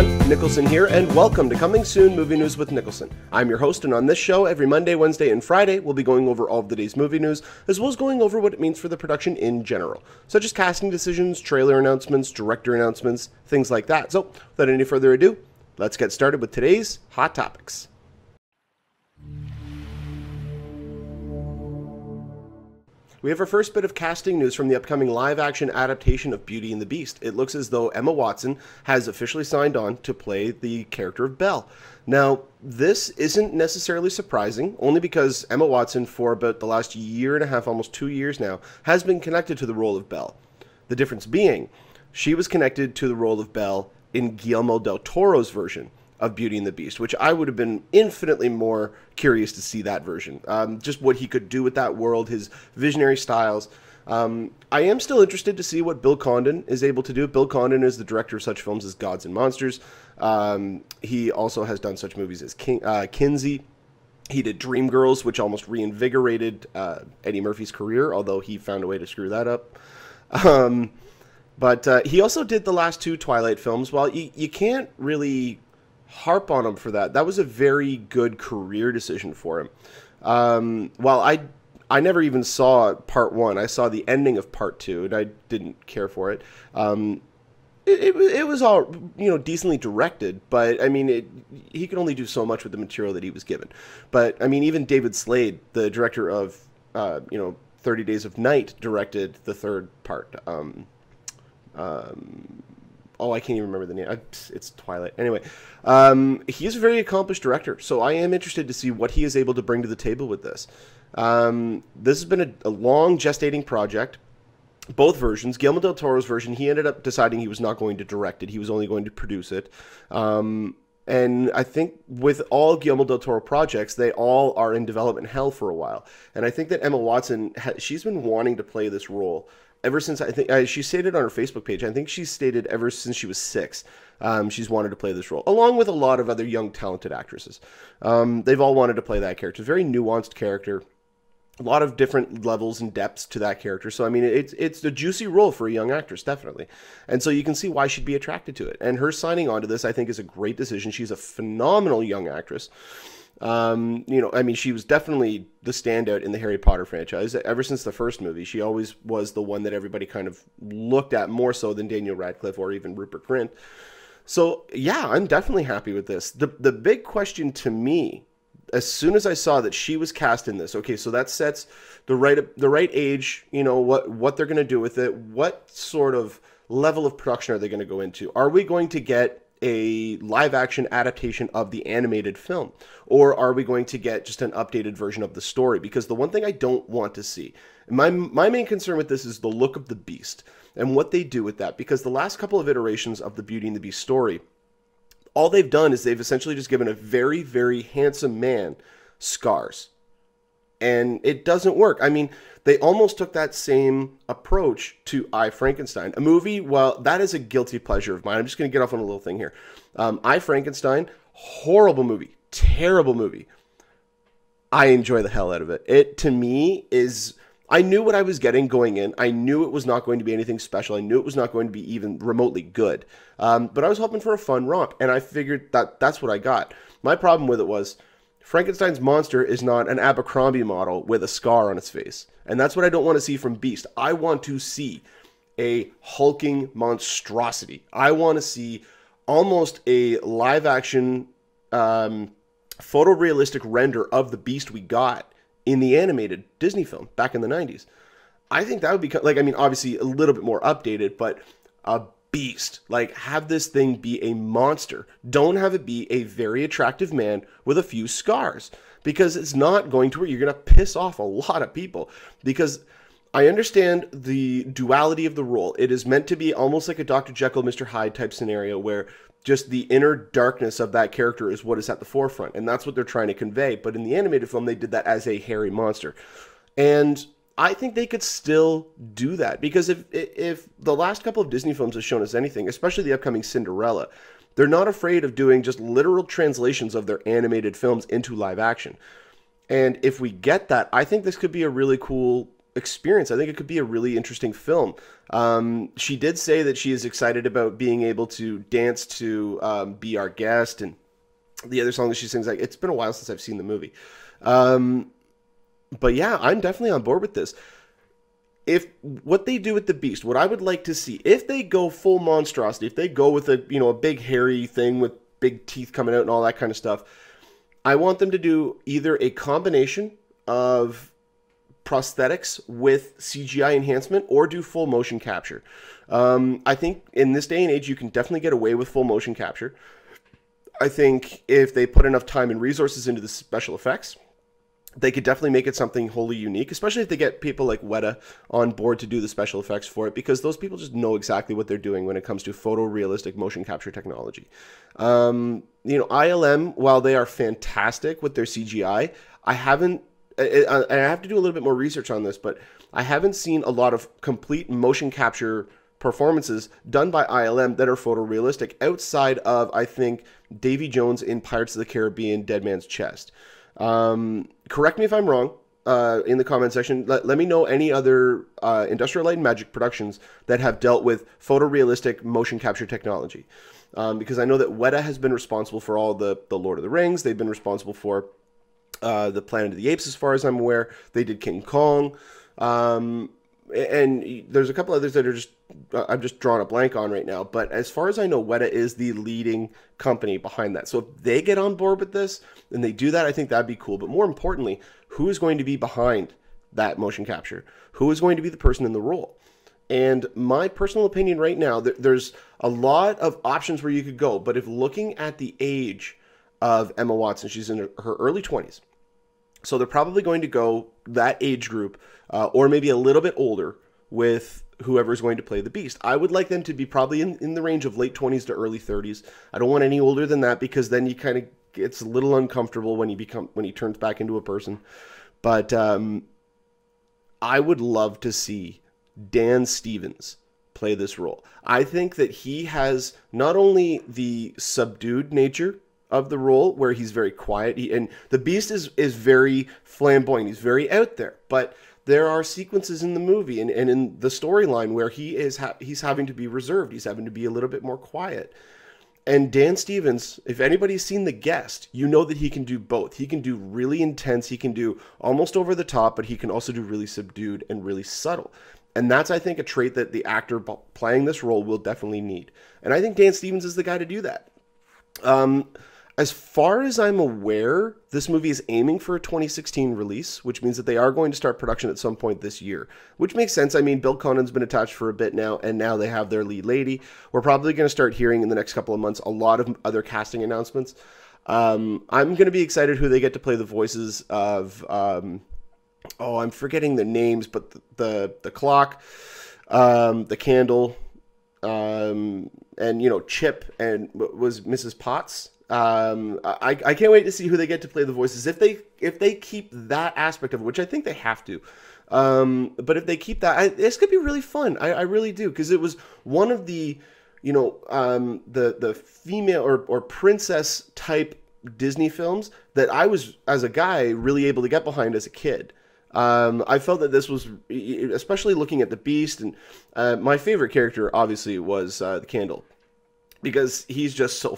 everyone, Niklsun here, and welcome to Coming Soon Movie News with Niklsun. I'm your host, and on this show, every Monday, Wednesday, and Friday, we'll be going over all of the day's movie news, as well as going over what it means for the production in general, such as casting decisions, trailer announcements, director announcements, things like that. So, without any further ado, let's get started with today's Hot Topics. We have our first bit of casting news from the upcoming live-action adaptation of Beauty and the Beast. It looks as though Emma Watson has officially signed on to play the character of Belle. Now, this isn't necessarily surprising, only because Emma Watson, for about the last year and a half, almost 2 years now, has been connected to the role of Belle. The difference being, she was connected to the role of Belle in Guillermo del Toro's version of Beauty and the Beast, which I would have been infinitely more curious to see that version. Just what he could do with that world, his visionary styles. I am still interested to see what Bill Condon is able to do. Bill Condon is the director of such films as Gods and Monsters. He also has done such movies as Kinsey. He did Dreamgirls, which almost reinvigorated Eddie Murphy's career, although he found a way to screw that up. But he also did the last two Twilight films. Well, you can't really harp on him for that. That was a very good career decision for him. While I never even saw part one. I saw the ending of part two, and I didn't care for it. It was all, decently directed, but I mean, he could only do so much with the material that he was given. But I mean, even David Slade, the director of 30 Days of Night, directed the third part. I can't even remember the name. It's Twilight. Anyway, he's a very accomplished director, so I am interested to see what he is able to bring to the table with this. This has been a long gestating project. Both versions. Guillermo del Toro's version, he ended up deciding he was not going to direct it. He was only going to produce it. And I think with all Guillermo del Toro projects, they all are in development hell for a while. And I think that Emma Watson, she's been wanting to play this role ever since, I think, she stated on her Facebook page, I think she stated ever since she was 6, she's wanted to play this role, along with a lot of other young, talented actresses. They've all wanted to play that character. It's a very nuanced character, a lot of different levels and depths to that character. So, I mean, it's a juicy role for a young actress, definitely. And so you can see why she'd be attracted to it. And her signing on to this, I think, is a great decision. She's a phenomenal young actress. I mean, she was definitely the standout in the Harry Potter franchise. Ever since the first movie, she always was the one that everybody kind of looked at more so than Daniel Radcliffe or even Rupert Grint. So, yeah, I'm definitely happy with this. The big question to me, as soon as I saw that she was cast in this, okay, so that sets the right age, what they're going to do with it. What sort of level of production are they going to go into? Are we going to get a live-action adaptation of the animated film? Or are we going to get just an updated version of the story? Because the one thing I don't want to see, my main concern with this is the look of the Beast and what they do with that. Because the last couple of iterations of the Beauty and the Beast story, all they've done is they've essentially just given a very, very handsome man scars. And it doesn't work. I mean, they almost took that same approach to I, Frankenstein. A movie, well, that is a guilty pleasure of mine. I'm just going to get off on a little thing here. I, Frankenstein, horrible movie. Terrible movie. I enjoy the hell out of it. It, to me, is... I knew what I was getting going in. I knew it was not going to be anything special. I knew it was not going to be even remotely good. But I was hoping for a fun romp, and I figured that that's what I got. My problem with it was Frankenstein's monster is not an Abercrombie model with a scar on its face. And that's what I don't want to see from Beast. I want to see a hulking monstrosity. I want to see almost a live-action, photorealistic render of the Beast we got in the animated Disney film back in the 90s. I think that would be, obviously a little bit more updated, but a beast. Have this thing be a monster. Don't have it be a very attractive man with a few scars, because it's not going to work. You're going to piss off a lot of people, because I understand the duality of the role. It is meant to be almost like a Dr. Jekyll, Mr. Hyde type scenario where just the inner darkness of that character is what is at the forefront, and that's what they're trying to convey. But in the animated film, they did that as a hairy monster. And I think they could still do that, because if the last couple of Disney films have shown us anything, especially the upcoming Cinderella, they're not afraid of doing just literal translations of their animated films into live action. And if we get that, I think this could be a really cool experience. I think it could be a really interesting film. She did say that she is excited about being able to dance to Be Our Guest and the other song that she sings. Like, it's been a while since I've seen the movie. But yeah, I'm definitely on board with this. If what they do with the Beast, what I would like to see, if they go full monstrosity, if they go with a, you know, a big hairy thing with big teeth coming out and all that kind of stuff, I want them to do either a combination of prosthetics with CGI enhancement or do full motion capture. I think in this day and age, you can definitely get away with full motion capture. I think if they put enough time and resources into the special effects, they could definitely make it something wholly unique, especially if they get people like Weta on board to do the special effects for it, because those people just know exactly what they're doing when it comes to photorealistic motion capture technology. You know, ILM, while they are fantastic with their CGI, I haven't, I have to do a little bit more research on this, but I haven't seen a lot of complete motion capture performances done by ILM that are photorealistic outside of, I think, Davy Jones in Pirates of the Caribbean, Dead Man's Chest. Correct me if I'm wrong in the comment section. Let me know any other Industrial Light and Magic productions that have dealt with photorealistic motion capture technology. Because I know that Weta has been responsible for all the Lord of the Rings. They've been responsible for the Planet of the Apes, as far as I'm aware. They did King Kong. And there's a couple others that are just, I'm just drawing a blank on right now. But as far as I know, Weta is the leading company behind that. So if they get on board with this and they do that, I think that'd be cool. But more importantly, who is going to be behind that motion capture? Who is going to be the person in the role? And my personal opinion right now, there's a lot of options where you could go. But if looking at the age of Emma Watson, she's in her early 20s. So they're probably going to go that age group, or maybe a little bit older with whoever's going to play the Beast. I would like them to be probably in the range of late 20s to early 30s. I don't want any older than that, because then you kind of, it's a little uncomfortable when he turns back into a person. But I would love to see Dan Stevens play this role. I think that he has not only the subdued nature of the role, where he's very quiet, and the Beast is very flamboyant, he's very out there, but there are sequences in the movie and in the storyline where he's having to be reserved, he's having to be a little bit more quiet. And Dan Stevens, if anybody's seen The Guest, you know that he can do both. He can do really intense, he can do almost over the top, but he can also do really subdued and really subtle. And that's, I think, a trait that the actor playing this role will definitely need. And I think Dan Stevens is the guy to do that. As far as I'm aware, this movie is aiming for a 2016 release, which means that they are going to start production at some point this year, which makes sense. I mean, Bill Conan's been attached for a bit now, and now they have their lead lady. We're probably going to start hearing in the next couple of months a lot of other casting announcements. I'm going to be excited who they get to play the voices of, I'm forgetting the names, but the clock, the candle, and, you know, Chip, and was Mrs. Potts. I can't wait to see who they get to play the voices. If they keep that aspect of it, which I think they have to, but if they keep that, this could be really fun. I really do, because it was one of the, you know, the female or princess type Disney films that I was, as a guy, really able to get behind as a kid. I felt that this was, especially looking at the Beast, and my favorite character obviously was the Candle, because he's just so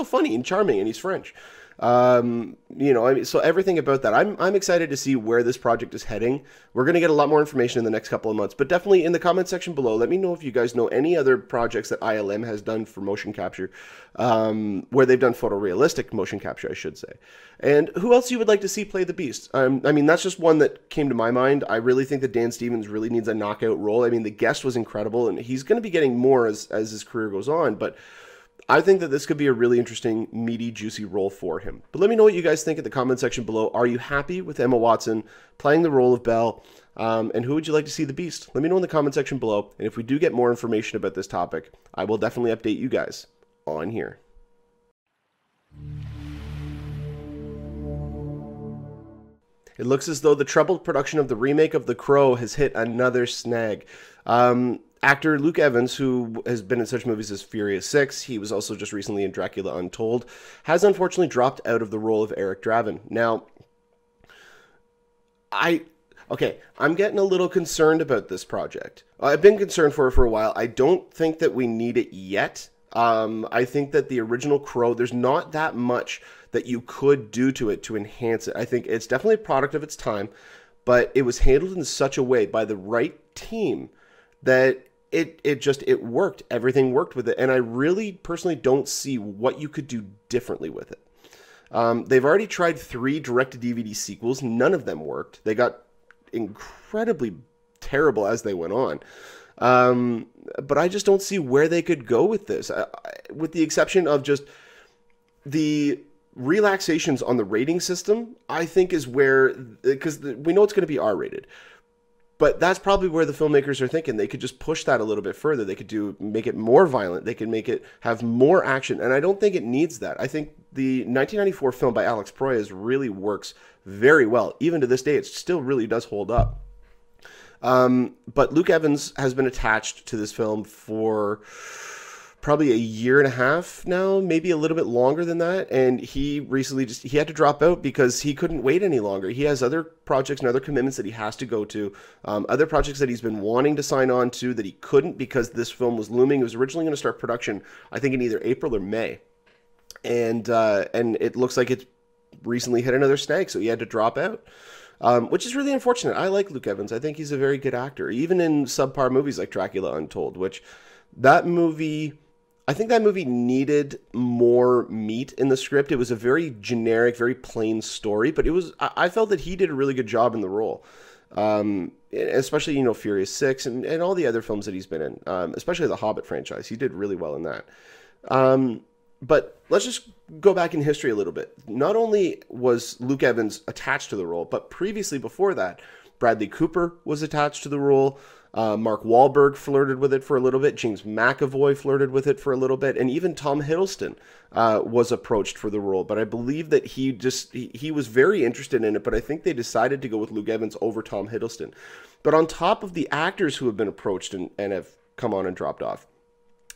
funny and charming, and he's French. You know, I mean, so everything about that, I'm excited to see where this project is heading. We're going to get a lot more information in the next couple of months, but definitely in the comment section below, let me know if you guys know any other projects that ILM has done for motion capture, where they've done photorealistic motion capture, I should say. And who else you would like to see play the Beast? I mean, that's just one that came to my mind. I really think that Dan Stevens really needs a knockout role. I mean, The Guest was incredible, and he's going to be getting more as his career goes on, but I think that this could be a really interesting, meaty, juicy role for him. But let me know what you guys think in the comment section below. Are you happy with Emma Watson playing the role of Belle? And who would you like to see the Beast? Let me know in the comment section below. And if we do get more information about this topic, I will definitely update you guys on here. It looks as though the troubled production of the remake of The Crow has hit another snag. Actor Luke Evans, who has been in such movies as Furious 6, he was also just recently in Dracula Untold, has unfortunately dropped out of the role of Eric Draven. Now, Okay, I'm getting a little concerned about this project. I've been concerned for a while. I don't think that we need it yet. I think that the original Crow, there's not that much that you could do to it to enhance it. I think it's definitely a product of its time, but it was handled in such a way by the right team that it worked. Everything worked with it, and I really personally don't see what you could do differently with it. They've already tried 3 direct-to-DVD sequels. None of them worked. They got incredibly terrible as they went on. But I just don't see where they could go with this, with the exception of just the relaxations on the rating system. I think is where, because we know it's going to be R-rated, but that's probably where the filmmakers are thinking they could just push that a little bit further. They could make it more violent. They could make it have more action, and I don't think it needs that. I think the 1994 film by Alex Proyas really works very well. Even to this day, it still really does hold up. But Luke Evans has been attached to this film for probably a year and a half now, maybe a little bit longer than that. And he recently he had to drop out because he couldn't wait any longer. He has other projects and other commitments that he has to go to, other projects that he's been wanting to sign on to that he couldn't because this film was looming. It was originally going to start production, I think, in either April or May. And it looks like it recently hit another snag, so he had to drop out. Which is really unfortunate. I like Luke Evans. I think he's a very good actor, even in subpar movies like Dracula Untold, which I think that movie needed more meat in the script. It was a very generic, very plain story, but I felt that he did a really good job in the role. Especially, Furious 6 and all the other films that he's been in, especially the Hobbit franchise. He did really well in that. But let's just go back in history a little bit. Not only was Luke Evans attached to the role, but previously before that, Bradley Cooper was attached to the role. Mark Wahlberg flirted with it for a little bit. James McAvoy flirted with it for a little bit. And even Tom Hiddleston was approached for the role. But I believe that he was very interested in it, but I think they decided to go with Luke Evans over Tom Hiddleston. But on top of the actors who have been approached and have come on and dropped off,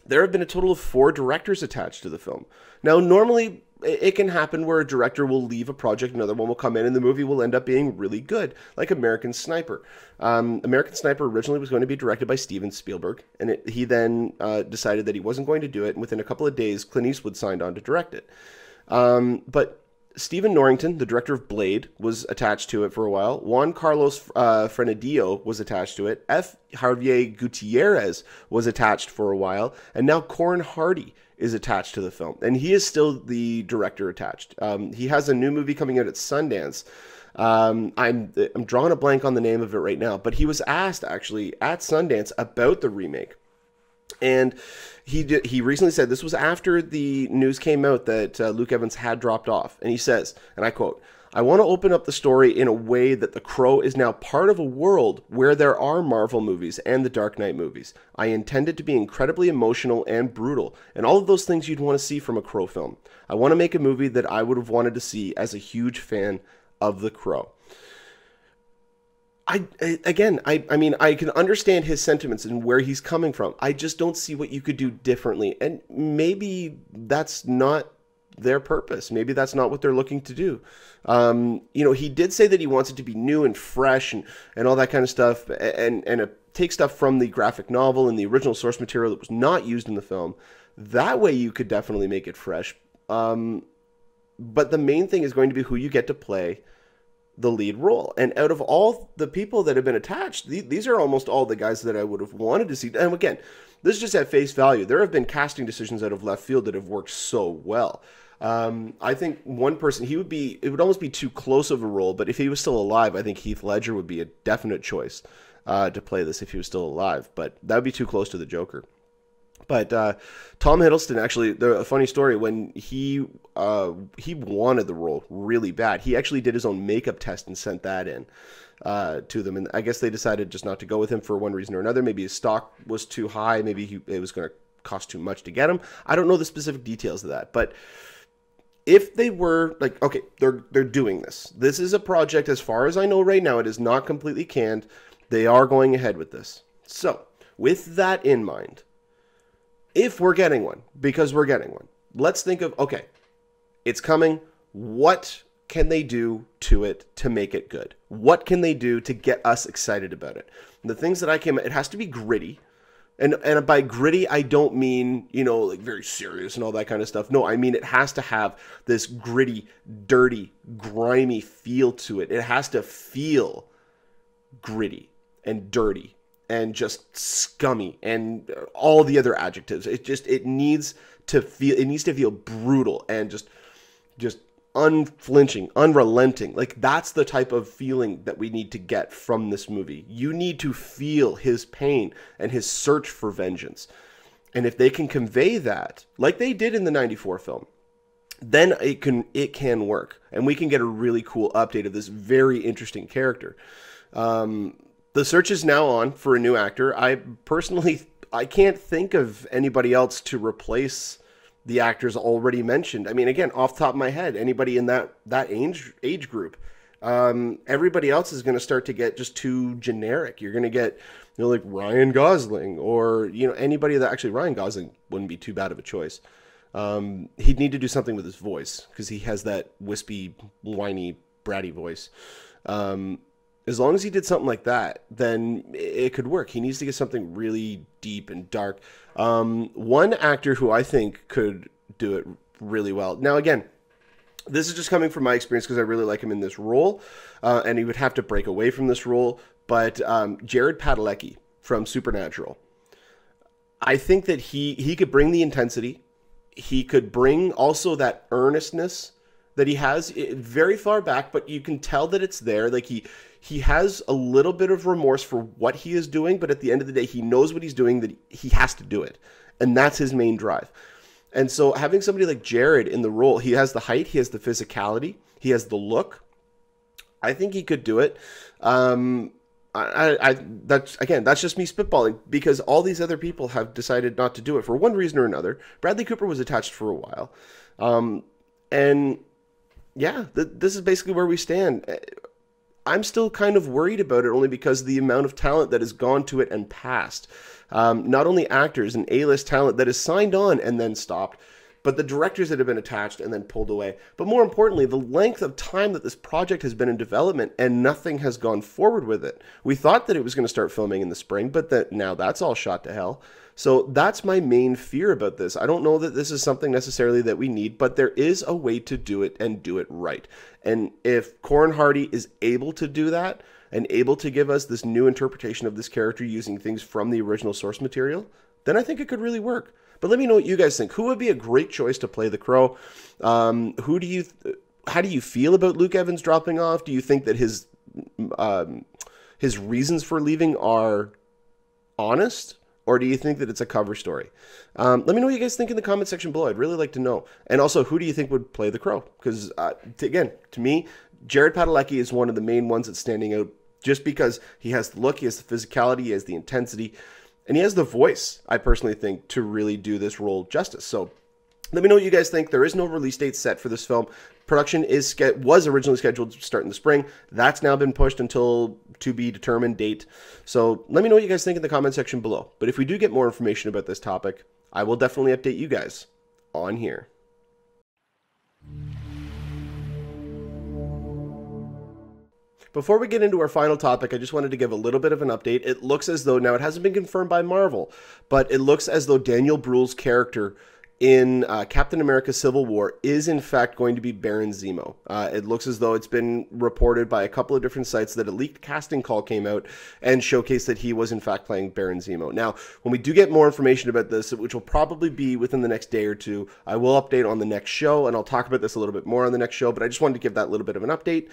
there have been a total of 4 directors attached to the film. Now, normally, it can happen where a director will leave a project, another one will come in, and the movie will end up being really good, like American Sniper. American Sniper originally was going to be directed by Steven Spielberg, and he then decided that he wasn't going to do it, and within a couple of days, Clint Eastwood signed on to direct it. But Stephen Norrington, the director of Blade, was attached to it for a while. Juan Carlos Frenadillo was attached to it. F. Javier Gutierrez was attached for a while. And now Corin Hardy is attached to the film. And he is still the director attached. He has a new movie coming out at Sundance. I'm drawing a blank on the name of it right now. But he was asked, actually, at Sundance about the remake. And he recently said, this was after the news came out that Luke Evans had dropped off. And he says, and I quote, "I want to open up the story in a way that The Crow is now part of a world where there are Marvel movies and the Dark Knight movies. I intend it to be incredibly emotional and brutal, and all of those things you'd want to see from a Crow film. I want to make a movie that I would have wanted to see as a huge fan of The Crow." I mean, I can understand his sentiments and where he's coming from. I just don't see what you could do differently. And maybe that's not their purpose. Maybe that's not what they're looking to do. He did say that he wants it to be new and fresh and all that kind of stuff, and take stuff from the graphic novel and the original source material that was not used in the film. That way you could definitely make it fresh. But the main thing is going to be who you get to play the lead role. And out of all the people that have been attached, these are almost all the guys that I would have wanted to see. And again, this is just at face value. There have been casting decisions out of left field that have worked so well. I think one person, it would almost be too close of a role, but if he was still alive, I think Heath Ledger would be a definite choice to play this if he was still alive. But that would be too close to the Joker. But Tom Hiddleston, actually, a funny story, when he wanted the role really bad. He actually did his own makeup test and sent that in to them. And I guess they decided just not to go with him for one reason or another. Maybe his stock was too high. Maybe it was going to cost too much to get him. I don't know the specific details of that. But if they were, like, okay, they're doing this. This is a project, as far as I know right now, it is not completely canned. They are going ahead with this. So, with that in mind, if we're getting one, because we're getting one, let's think of, okay, it's coming. What can they do to it to make it good? What can they do to get us excited about it? And the things that it has to be gritty. And by gritty, I don't mean, you know, like very serious and all that kind of stuff. No, I mean it has to have this gritty, dirty, grimy feel to it. It has to feel gritty and dirty and just scummy and all the other adjectives. It needs to feel brutal and just unflinching, unrelenting. Like, that's the type of feeling that we need to get from this movie. You need to feel his pain and his search for vengeance. And if they can convey that, like they did in the 94 film, then it can work. And we can get a really cool update of this very interesting character. The search is now on for a new actor. I can't think of anybody else to replace the actors already mentioned. I mean, again, off the top of my head, anybody in that age group. Everybody else is going to start to get just too generic. You're going to get, you know, like Ryan Gosling, or, you know, anybody that actually, Ryan Gosling wouldn't be too bad of a choice. He'd need to do something with his voice, because he has that wispy, whiny, bratty voice. As long as he did something like that, then it could work. He needs to get something really deep and dark. One actor who I think could do it really well. Now, again, this is just coming from my experience because I really like him in this role, and he would have to break away from this role. But Jared Padalecki from Supernatural, I think that he could bring the intensity. He could bring also that earnestness that he has very far back, but you can tell that it's there. Like, he has a little bit of remorse for what he is doing, but at the end of the day, he knows what he's doing, that he has to do it. And that's his main drive. And so having somebody like Jared in the role, he has the height, he has the physicality, he has the look. I think he could do it. That's just me spitballing, because all these other people have decided not to do it for one reason or another. Bradley Cooper was attached for a while. And yeah, this is basically where we stand. I'm still kind of worried about it, only because of the amount of talent that has gone to it and passed. Not only actors and A-list talent that is signed on and then stopped, but the directors that have been attached and then pulled away. But more importantly, the length of time that this project has been in development and nothing has gone forward with it. We thought that it was going to start filming in the spring, but now that's all shot to hell. So that's my main fear about this. I don't know that this is something necessarily that we need, but there is a way to do it and do it right. And if Corin Hardy is able to do that and able to give us this new interpretation of this character using things from the original source material, then I think it could really work. But let me know what you guys think. Who would be a great choice to play the Crow? How do you feel about Luke Evans dropping off? Do you think that his reasons for leaving are honest? Or do you think that it's a cover story? Let me know what you guys think in the comment section below. I'd really like to know. And also, who do you think would play the Crow? Because, again, to me, Jared Padalecki is one of the main ones that's standing out, just because he has the look, he has the physicality, he has the intensity, and he has the voice, I personally think, to really do this role justice. So let me know what you guys think. There is no release date set for this film. Production was originally scheduled to start in the spring. That's now been pushed until to be determined date. So let me know what you guys think in the comment section below. But if we do get more information about this topic, I will definitely update you guys on here. Before we get into our final topic, I just wanted to give a little bit of an update. It looks as though, now it hasn't been confirmed by Marvel, but it looks as though Daniel Bruhl's character in Captain America Civil War is in fact going to be Baron Zemo. It looks as though it's been reported by a couple of different sites that a leaked casting call came out and showcased that he was in fact playing Baron Zemo. Now, when we do get more information about this, which will probably be within the next day or two, I will update on the next show, and I'll talk about this a little bit more on the next show, but I just wanted to give that little bit of an update,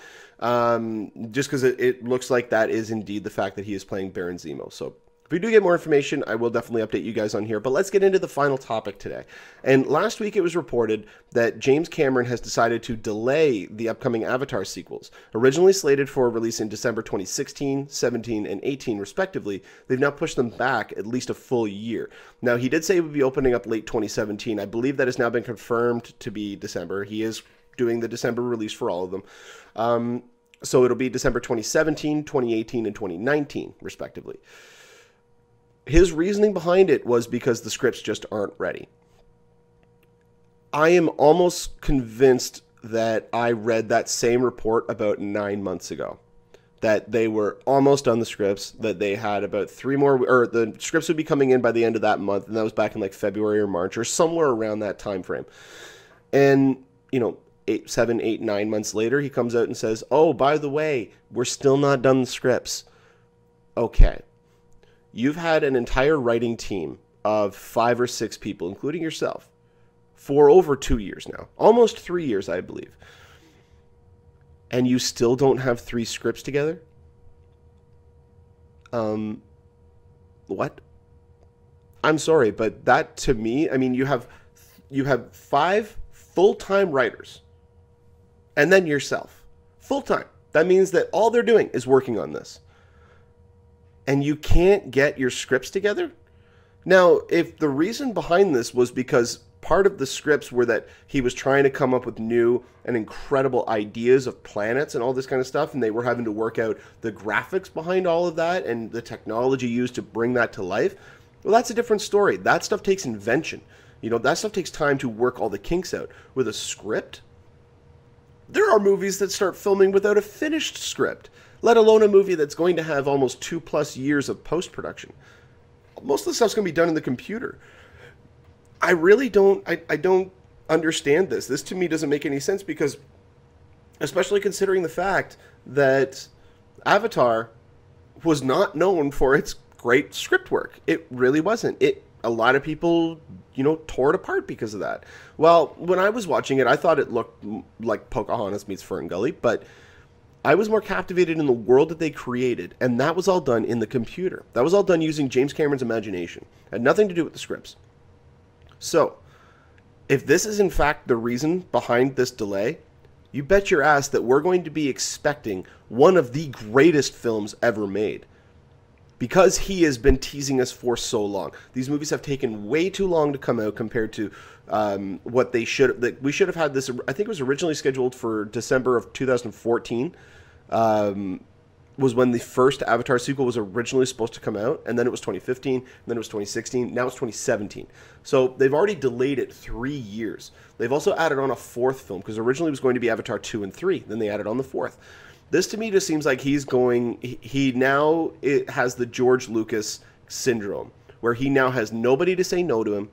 just because it looks like that is indeed the fact that he is playing Baron Zemo. So if we do get more information, I will definitely update you guys on here. But let's get into the final topic today. And last week it was reported that James Cameron has decided to delay the upcoming Avatar sequels. Originally slated for release in December 2016, 17, and 18 respectively, they've now pushed them back at least a full year. Now, he did say he would be opening up late 2017. I believe that has now been confirmed to be December. He is doing the December release for all of them. So it'll be December 2017, 2018, and 2019 respectively. His reasoning behind it was because the scripts just aren't ready. I am almost convinced that I read that same report about 9 months ago. That they were almost done the scripts, that they had about 3 more, or the scripts would be coming in by the end of that month, and that was back in like February or March, or somewhere around that time frame. And, you know, 8, 7, 8, 9 months later, he comes out and says, oh, by the way, we're still not done the scripts. Okay. You've had an entire writing team of 5 or 6 people, including yourself, for over 2 years now. Almost 3 years, I believe. And you still don't have 3 scripts together? What? I'm sorry, but that to me, I mean, you have 5 full-time writers. And then yourself. Full-time. That means that all they're doing is working on this. And you can't get your scripts together? Now, if the reason behind this was because part of the scripts were that he was trying to come up with new and incredible ideas of planets and all this kind of stuff, and they were having to work out the graphics behind all of that and the technology used to bring that to life, well, that's a different story. That stuff takes invention. You know, that stuff takes time to work all the kinks out. With a script, there are movies that start filming without a finished script, let alone a movie that's going to have almost 2+ years of post-production. Most of the stuff's going to be done in the computer. I really don't, I don't understand this. This to me doesn't make any sense because, especially considering the fact that Avatar was not known for its great script work. It really wasn't. A lot of people, you know, tore it apart because of that. Well, when I was watching it, I thought it looked like Pocahontas meets Fern Gully, but I was more captivated in the world that they created, and that was all done in the computer. That was all done using James Cameron's imagination. It had nothing to do with the scripts. So, if this is in fact the reason behind this delay, you bet your ass that we're going to be expecting one of the greatest films ever made. Because he has been teasing us for so long. These movies have taken way too long to come out compared to what they should. We should have had this. I think it was originally scheduled for December of 2014. Was when the first Avatar sequel was originally supposed to come out, and then it was 2015, and then it was 2016, now it's 2017. So they've already delayed it 3 years. They've also added on a 4th film, because originally it was going to be Avatar 2 and 3, then they added on the 4th. This to me just seems like he now has the George Lucas syndrome, where he now has nobody to say no to him.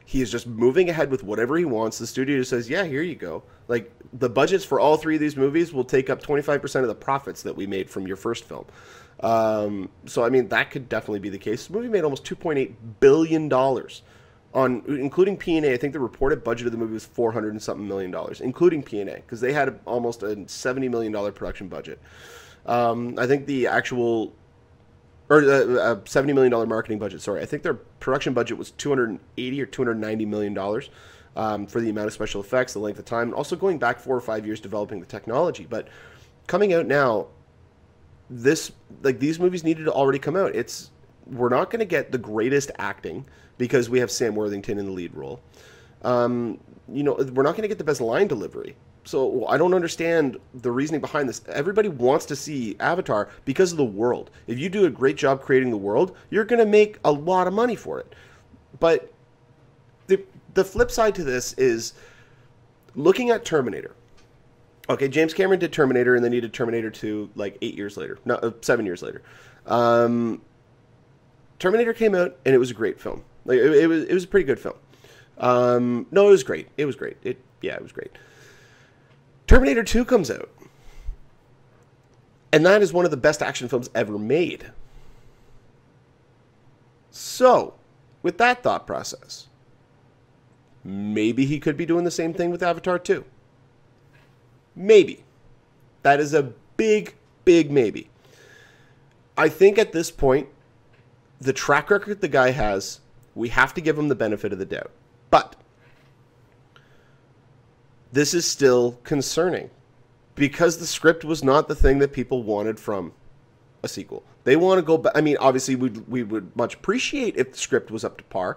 He is just moving ahead with whatever he wants. The studio just says, yeah, here you go. Like, the budgets for all 3 of these movies will take up 25% of the profits that we made from your first film. So, I mean, that could definitely be the case. This movie made almost $2.8 billion, including P&A. I think the reported budget of the movie was $400 and something million, including P&A, because they had almost a $70 million production budget. I think the actual... or a $70 million marketing budget, sorry. I think their production budget was $280 or $290 million for the amount of special effects, the length of time, and also going back 4 or 5 years developing the technology. But coming out now, these movies needed to already come out. We're not going to get the greatest acting because we have Sam Worthington in the lead role. You know, we're not going to get the best line delivery. So I don't understand the reasoning behind this. Everybody wants to see Avatar because of the world. If you do a great job creating the world, you're going to make a lot of money for it. But the flip side to this is looking at Terminator. Okay, James Cameron did Terminator, and then he did Terminator 2 like 8 years later. No, 7 years later. Terminator came out, and it was a great film. Like it was a pretty good film. No, it was great. It was great. It was great. Terminator 2 comes out. And that is one of the best action films ever made. So, with that thought process, maybe he could be doing the same thing with Avatar 2. Maybe. That is a big, big maybe. I think at this point, the track record the guy has, we have to give him the benefit of the doubt. But this is still concerning because the script was not the thing that people wanted from a sequel. They want to go back. I mean, obviously, we would much appreciate if the script was up to par,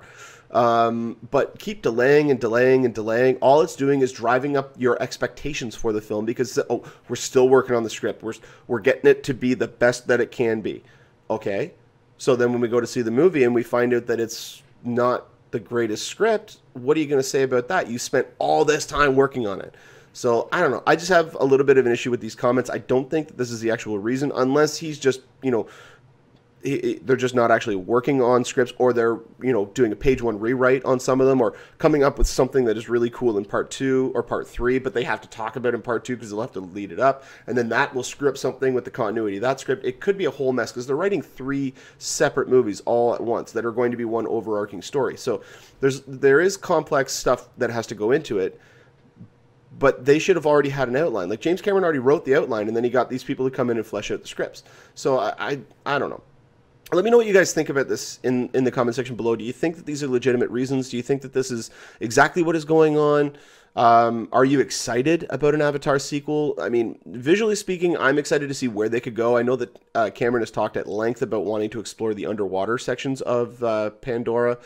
but keep delaying and delaying and delaying. All it's doing is driving up your expectations for the film because, oh, we're still working on the script. We're getting it to be the best that it can be. Okay, so then when we go to see the movie and we find out that it's not the greatest script, what are you going to say about that? You spent all this time working on it. So, I don't know. I just have a little bit of an issue with these comments. I don't think that this is the actual reason, unless he's just, you know, they're just not actually working on scripts, or they're, you know, doing a page 1 rewrite on some of them, or coming up with something that is really cool in part 2 or part 3, but they have to talk about in part 2 because they'll have to lead it up, and then that will screw up something with the continuity of that script. It could be a whole mess because they're writing 3 separate movies all at once that are going to be one overarching story. So there is complex stuff that has to go into it, but they should have already had an outline. Like, James Cameron already wrote the outline, and then he got these people to come in and flesh out the scripts. So I don't know. Let me know what you guys think about this in the comment section below. Do you think that these are legitimate reasons? Do you think that this is exactly what is going on? Are you excited about an Avatar sequel? I mean, visually speaking, I'm excited to see where they could go. I know that Cameron has talked at length about wanting to explore the underwater sections of Pandora.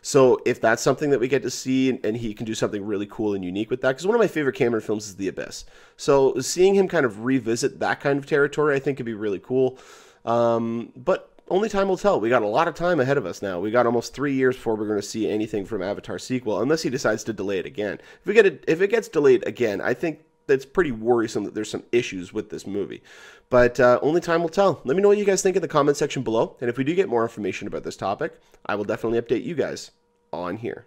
So if that's something that we get to see, and he can do something really cool and unique with that, because one of my favorite Cameron films is The Abyss. So seeing him kind of revisit that kind of territory, I think could be really cool. But only time will tell. We got a lot of time ahead of us now. We got almost 3 years before we're going to see anything from Avatar sequel, unless he decides to delay it again. If it gets delayed again, I think that's pretty worrisome that there's some issues with this movie. But only time will tell. Let me know what you guys think in the comment section below. And if we do get more information about this topic, I will definitely update you guys on here.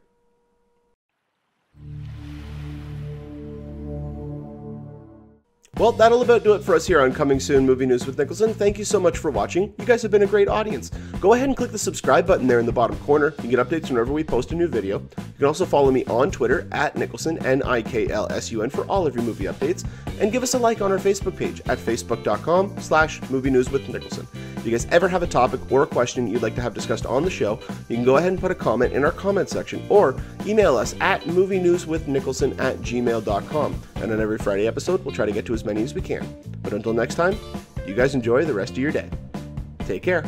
Well, that'll about do it for us here on Coming Soon Movie News with Niklsun. Thank you so much for watching. You guys have been a great audience. Go ahead and click the subscribe button there in the bottom corner. You get updates whenever we post a new video. You can also follow me on Twitter at Niklsun, Niklsun, for all of your movie updates. And give us a like on our Facebook page at facebook.com/movie news with Niklsun. If you guys ever have a topic or a question you'd like to have discussed on the show, you can go ahead and put a comment in our comment section, or email us at movienewswithniklsun@gmail.com. And on every Friday episode, we'll try to get to as many as we can. But until next time, you guys enjoy the rest of your day. Take care.